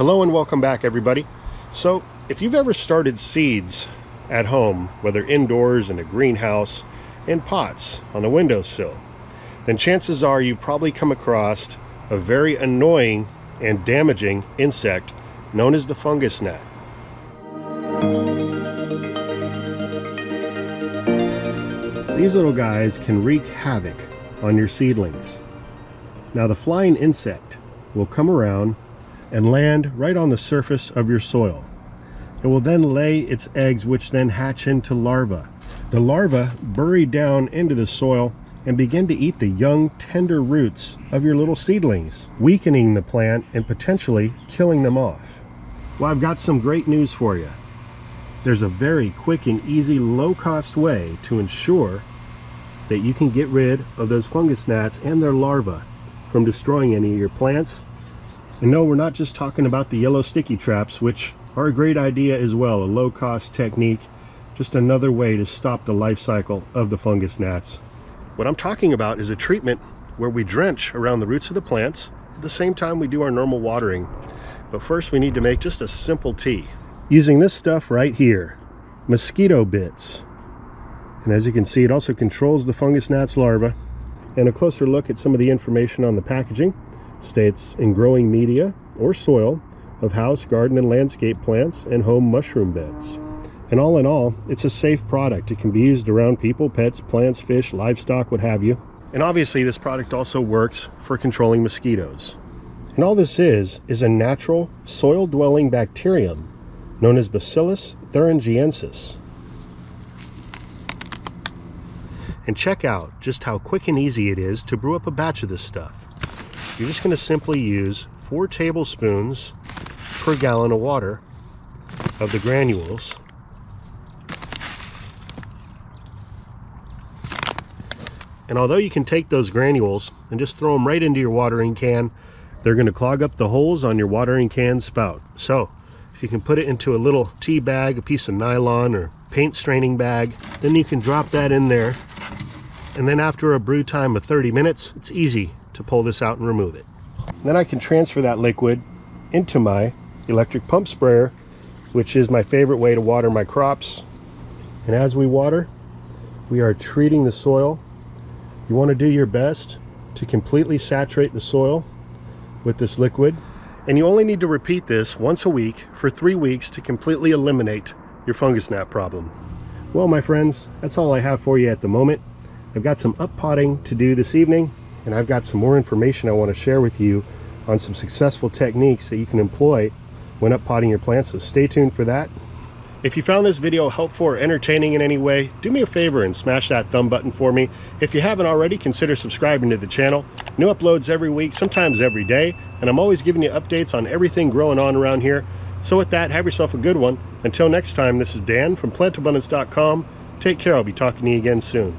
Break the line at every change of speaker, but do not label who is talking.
Hello and welcome back, everybody. So if you've ever started seeds at home, whether indoors in a greenhouse, in pots, on a windowsill, then chances are you probably come across a very annoying and damaging insect known as the fungus gnat. These little guys can wreak havoc on your seedlings. Now the flying insect will come around and land right on the surface of your soil. It will then lay its eggs, which then hatch into larvae. The larvae bury down into the soil and begin to eat the young, tender roots of your little seedlings, weakening the plant and potentially killing them off. Well, I've got some great news for you. There's a very quick and easy, low-cost way to ensure that you can get rid of those fungus gnats and their larvae from destroying any of your plants. And no, we're not just talking about the yellow sticky traps, which are a great idea as well, a low-cost technique, just another way to stop the life cycle of the fungus gnats. What I'm talking about is a treatment where we drench around the roots of the plants at the same time we do our normal watering. But first we need to make just a simple tea using this stuff right here, mosquito bits. And as you can see, it also controls the fungus gnats larvae. And a closer look at some of the information on the packaging states in growing media or soil of house, garden, and landscape plants and home mushroom beds. And all in all, it's a safe product. It can be used around people, pets, plants, fish, livestock, what have you. And obviously this product also works for controlling mosquitoes. And all this is a natural soil-dwelling bacterium known as Bacillus thuringiensis. And check out just how quick and easy it is to brew up a batch of this stuff. You're just going to simply use 4 tablespoons per gallon of water of the granules. And although you can take those granules and just throw them right into your watering can, they're going to clog up the holes on your watering can spout. So if you can put it into a little tea bag, a piece of nylon or paint straining bag, then you can drop that in there. And then after a brew time of 30 minutes, it's easy to pull this out and remove it. Then I can transfer that liquid into my electric pump sprayer, which is my favorite way to water my crops. And as we water, we are treating the soil. You want to do your best to completely saturate the soil with this liquid. And you only need to repeat this once a week for 3 weeks to completely eliminate your fungus gnat problem. Well, my friends, that's all I have for you at the moment. I've got some up potting to do this evening, and I've got some more information I want to share with you on some successful techniques that you can employ when up potting your plants, so stay tuned for that. If you found this video helpful or entertaining in any way, do me a favor and smash that thumb button for me. If you haven't already, consider subscribing to the channel. New uploads every week, sometimes every day, and I'm always giving you updates on everything growing on around here. So with that, have yourself a good one. Until next time, this is Dan from plantabundance.com. Take care, I'll be talking to you again soon.